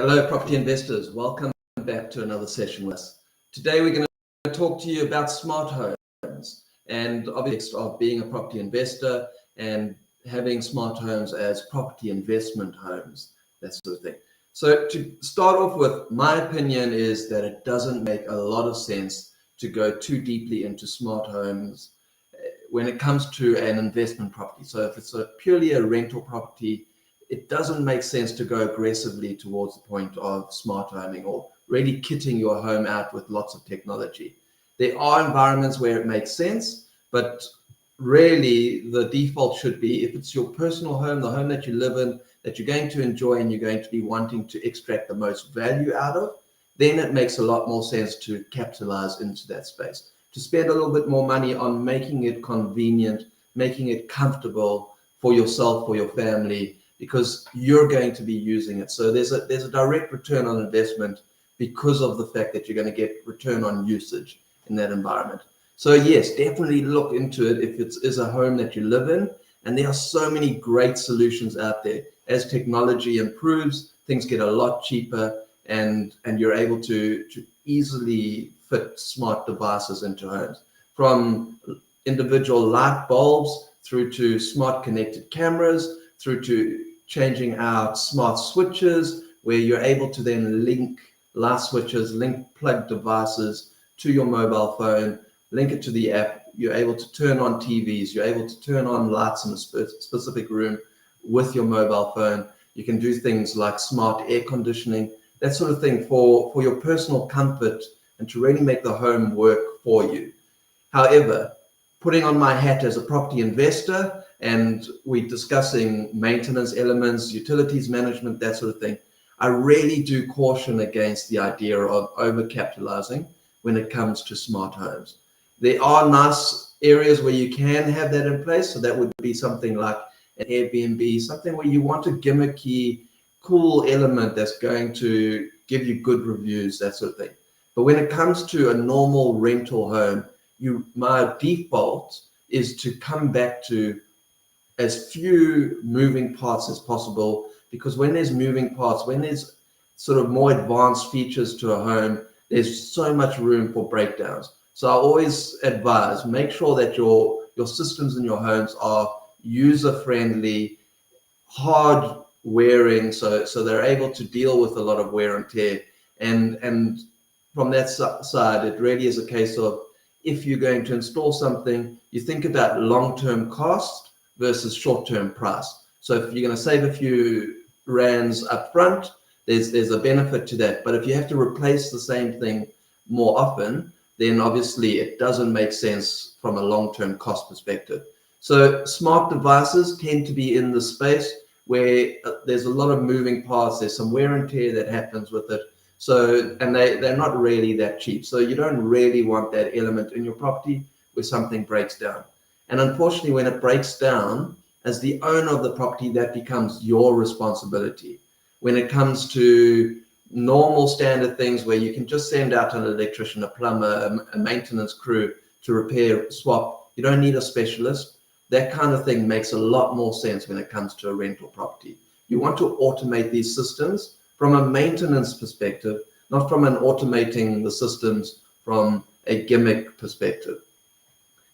Hello, property investors. Welcome back to another session with us. Today, we're going to talk to you about smart homes and obviously of being a property investor and having smart homes as property investment homes, that sort of thing. So to start off with, my opinion is that it doesn't make a lot of sense to go too deeply into smart homes when it comes to an investment property. So if it's purely a rental property, it doesn't make sense to go aggressively towards the point of smart homing or really kitting your home out with lots of technology. There are environments where it makes sense, but really the default should be, if it's your personal home, the home that you live in, that you're going to enjoy and you're going to be wanting to extract the most value out of, then it makes a lot more sense to capitalize into that space, to spend a little bit more money on making it convenient, making it comfortable for yourself, for your family, because you're going to be using it. So there's a direct return on investment because of the fact that you're going to get return on usage in that environment. So yes, definitely look into it if it is a home that you live in. And there are so many great solutions out there. As technology improves, things get a lot cheaper, and you're able to easily fit smart devices into homes, from individual light bulbs through to smart connected cameras, through to changing out smart switches, where you're able to then link light switches, link plug devices to your mobile phone, link it to the app. You're able to turn on TVs, you're able to turn on lights in a specific room with your mobile phone. You can do things like smart air conditioning, that sort of thing for your personal comfort and to really make the home work for you. However, putting on my hat as a property investor, and we're discussing maintenance elements, utilities management, that sort of thing, I really do caution against the idea of overcapitalizing when it comes to smart homes. There are nice areas where you can have that in place. So that would be something like an Airbnb, something where you want a gimmicky, cool element that's going to give you good reviews, that sort of thing. But when it comes to a normal rental home, my default is to come back to as few moving parts as possible, because when there's moving parts, when there's sort of more advanced features to a home, there's so much room for breakdowns. So I always advise, make sure that your systems in your homes are user-friendly, hard wearing, so they're able to deal with a lot of wear and tear. And from that side, it really is a case of, if you're going to install something, you think about long-term cost versus short-term price. So if you're going to save a few rands up front, there's a benefit to that. But if you have to replace the same thing more often, then obviously it doesn't make sense from a long-term cost perspective. So smart devices tend to be in the space where there's a lot of moving parts. There's some wear and tear that happens with it. So, and they're not really that cheap. So you don't really want that element in your property where something breaks down. And unfortunately, when it breaks down, as the owner of the property, that becomes your responsibility. When it comes to normal standard things where you can just send out an electrician, a plumber, a maintenance crew to repair, swap, you don't need a specialist. That kind of thing makes a lot more sense when it comes to a rental property. You want to automate these systems from a maintenance perspective, not from an automating the systems from a gimmick perspective.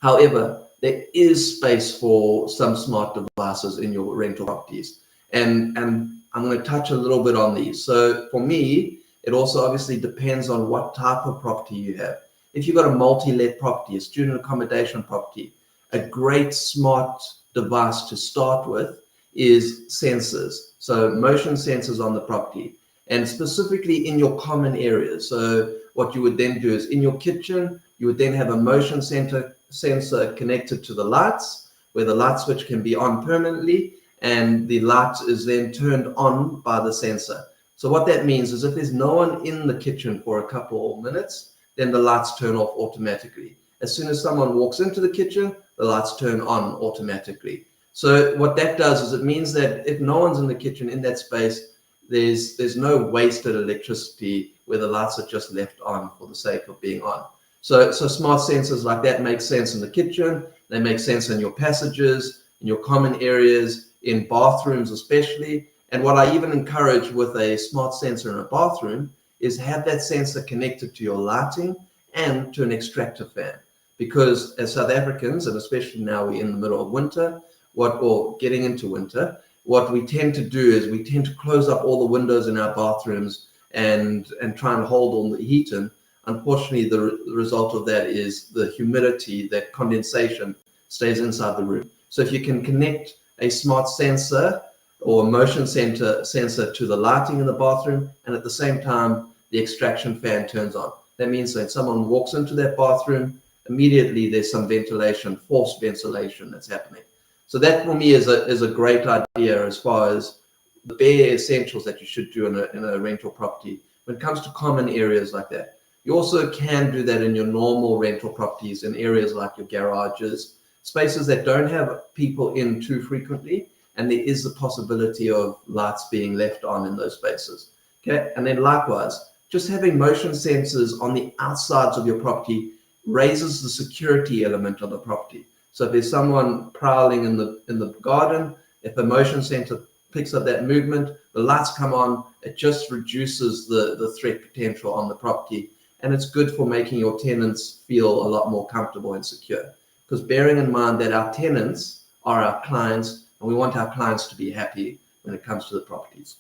However, there is space for some smart devices in your rental properties. And I'm going to touch a little bit on these. So for me, it also obviously depends on what type of property you have. If you've got a multi-let property, a student accommodation property, a great smart device to start with is sensors. So motion sensors on the property, and specifically in your common areas. So what you would then do is, in your kitchen, you would then have a motion sensor connected to the lights, where the light switch can be on permanently, and the light is then turned on by the sensor. So what that means is, if there's no one in the kitchen for a couple of minutes, then the lights turn off automatically. As soon as someone walks into the kitchen, the lights turn on automatically. So what that does is, it means that if no one's in the kitchen, in that space, there's no wasted electricity where the lights are just left on for the sake of being on. So smart sensors like that make sense in the kitchen. They make sense in your passages, in your common areas, in bathrooms especially, And what I even encourage with a smart sensor in a bathroom is have that sensor connected to your lighting and to an extractor fan. Because as South Africans, and especially now we're in the middle of winter, or getting into winter, what we tend to do is we tend to close up all the windows in our bathrooms and try and hold all the heat in. Unfortunately, the result of that is the humidity, that condensation stays inside the room. So if you can connect a smart sensor or a motion sensor to the lighting in the bathroom, and at the same time, the extraction fan turns on. That means that someone walks into that bathroom, immediately there's some ventilation, forced ventilation that's happening. So that for me is a great idea as far as the bare essentials that you should do in a rental property when it comes to common areas like that. You also can do that in your normal rental properties in areas like your garages, spaces that don't have people in too frequently, and there is the possibility of lights being left on in those spaces. Okay, and then likewise, just having motion sensors on the outsides of your property raises the security element of the property. So if there's someone prowling in the garden, if a motion sensor picks up that movement, the lights come on, it just reduces the threat potential on the property. And it's good for making your tenants feel a lot more comfortable and secure. Because bearing in mind that our tenants are our clients, and we want our clients to be happy when it comes to the properties.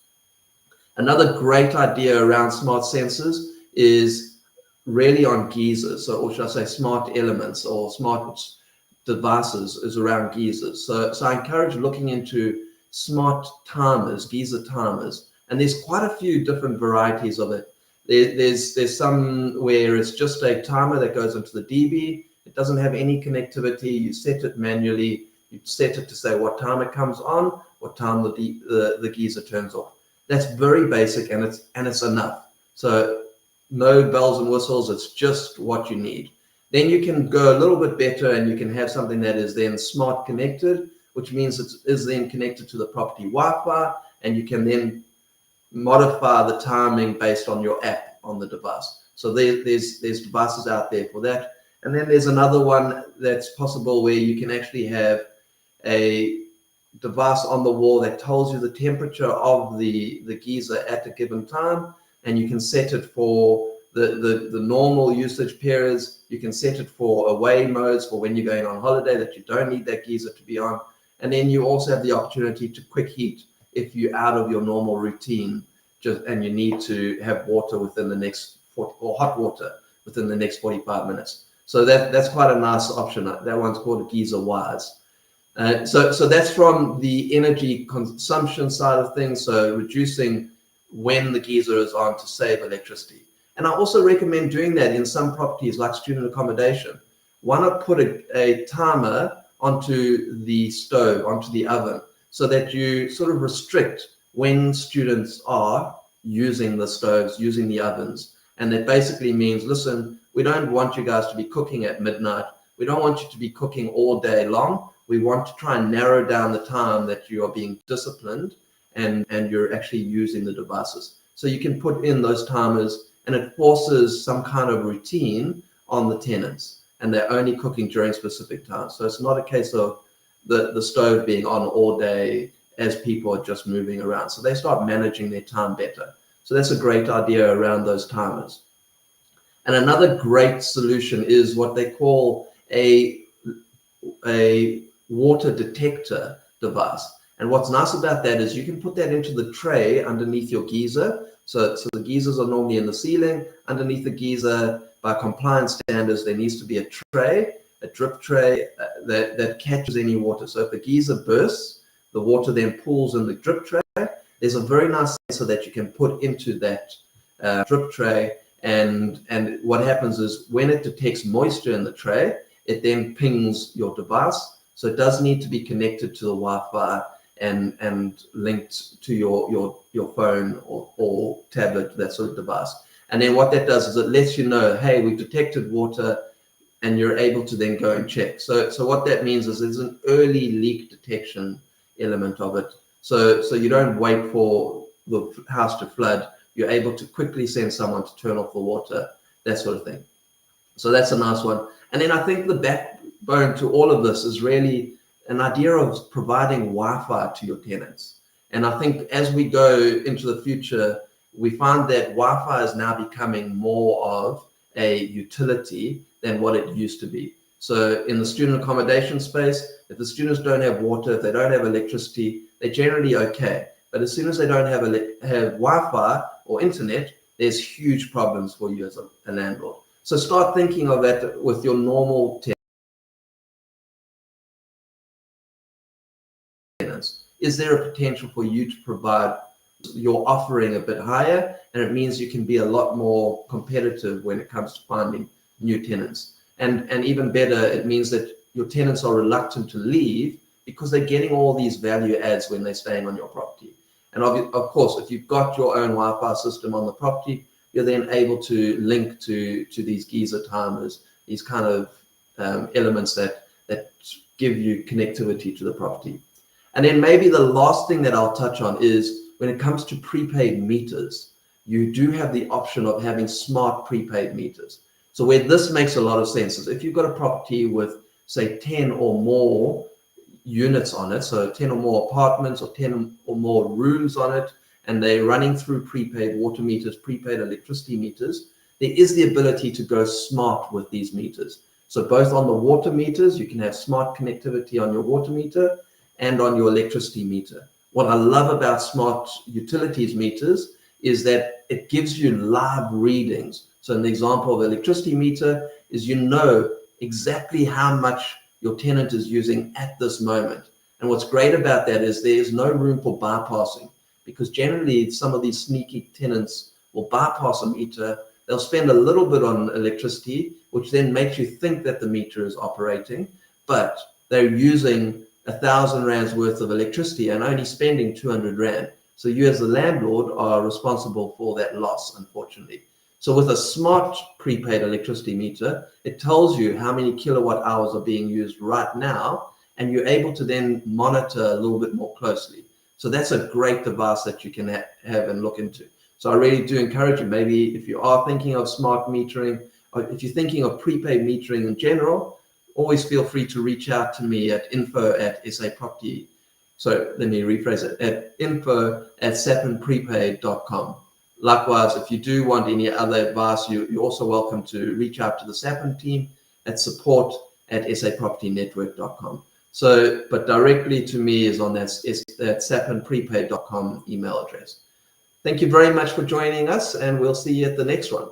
Another great idea around smart sensors is really on geysers, or should I say smart elements or smart devices is around geysers. So I encourage looking into smart timers, geyser timers, and there's quite a few different varieties of it. There's some where it's just a timer that goes into the DB. It doesn't have any connectivity. You set it manually. You set it to say what time it comes on, what time the geyser turns off. That's very basic, and it's enough. So no bells and whistles. It's just what you need. Then you can go a little bit better, and you can have something that is then smart connected, which means it is then connected to the property Wi-Fi, and you can then modify the timing based on your app on the device. So there's devices out there for that. And then there's another one that's possible where you can actually have a device on the wall that tells you the temperature of the geyser at a given time, and you can set it for the normal usage periods. You can set it for away modes for when you're going on holiday that you don't need that geyser to be on. And then you also have the opportunity to quick heat if you're out of your normal routine, and you need to have water within the next or hot water within the next 45 minutes. So that's quite a nice option. That one's called a Geyser Wise. So that's from the energy consumption side of things. So reducing when the geyser is on to save electricity. And I also recommend doing that in some properties like student accommodation. Why not put a timer onto the stove, onto the oven, so that you sort of restrict when students are using the stoves, using the ovens. And that basically means, listen, we don't want you guys to be cooking at midnight. We don't want you to be cooking all day long. We want to try and narrow down the time that you are being disciplined and you're actually using the devices. So you can put in those timers, and it forces some kind of routine on the tenants, and they're only cooking during specific times. So it's not a case of the stove being on all day as people are just moving around. So they start managing their time better. So that's a great idea around those timers. And another great solution is what they call a water detector device. And what's nice about that is you can put that into the tray underneath your geyser. So the geysers are normally in the ceiling. Underneath the geyser, by compliance standards, there needs to be a tray, a drip tray that catches any water. So if the geyser bursts, the water then pools in the drip tray. There's a very nice sensor that you can put into that drip tray. And what happens is when it detects moisture in the tray, it then pings your device. So it does need to be connected to the Wi-Fi and linked to your phone or tablet, that sort of device. And then what that does is it lets you know, hey, we've detected water, and you're able to then go and check. So what that means is there's an early leak detection element of it. So you don't wait for the house to flood. You're able to quickly send someone to turn off the water, that sort of thing. So that's a nice one. And then I think the backbone to all of this is really an idea of providing Wi-Fi to your tenants. And I think as we go into the future, we find that Wi-Fi is now becoming more of a utility than what it used to be. So in the student accommodation space, if the students don't have water, if they don't have electricity, they're generally okay. But as soon as they don't have Wi-Fi or internet, there's huge problems for you as a landlord. So start thinking of that with your normal tenants. Is there a potential for you to provide your offering a bit higher? And it means you can be a lot more competitive when it comes to finding new tenants. And even better, it means that your tenants are reluctant to leave because they're getting all these value adds when they're staying on your property. And of course, if you've got your own Wi-Fi system on the property, you're then able to link to these geyser timers, these kind of elements that give you connectivity to the property. And then maybe the last thing that I'll touch on is when it comes to prepaid meters, you do have the option of having smart prepaid meters. So where this makes a lot of sense is if you've got a property with, say, 10 or more units on it, so 10 or more apartments or 10 or more rooms on it, and they're running through prepaid water meters, prepaid electricity meters, there is the ability to go smart with these meters. So both on the water meters, you can have smart connectivity on your water meter and on your electricity meter. What I love about smart utilities meters is that it gives you live readings. So in the example of the electricity meter is you know exactly how much your tenant is using at this moment. And what's great about that is there is no room for bypassing, because generally some of these sneaky tenants will bypass a meter. They'll spend a little bit on electricity, which then makes you think that the meter is operating, but they're using 1,000 rands worth of electricity and only spending 200 rand. So you as the landlord are responsible for that loss, unfortunately. So with a smart prepaid electricity meter, it tells you how many kilowatt hours are being used right now, and you're able to then monitor a little bit more closely. So that's a great device that you can have and look into. So I really do encourage you, maybe if you are thinking of smart metering, or if you're thinking of prepaid metering in general, always feel free to reach out to me at info@SAPiN-Prepaid. So let me rephrase it, at info@SAPIN-Prepaid.com. Likewise, if you do want any other advice, you're also welcome to reach out to the SAPIN team at support@SAPropertynetwork.com. So, but directly to me is on that SAPIN-Prepaid.com email address. Thank you very much for joining us, and we'll see you at the next one.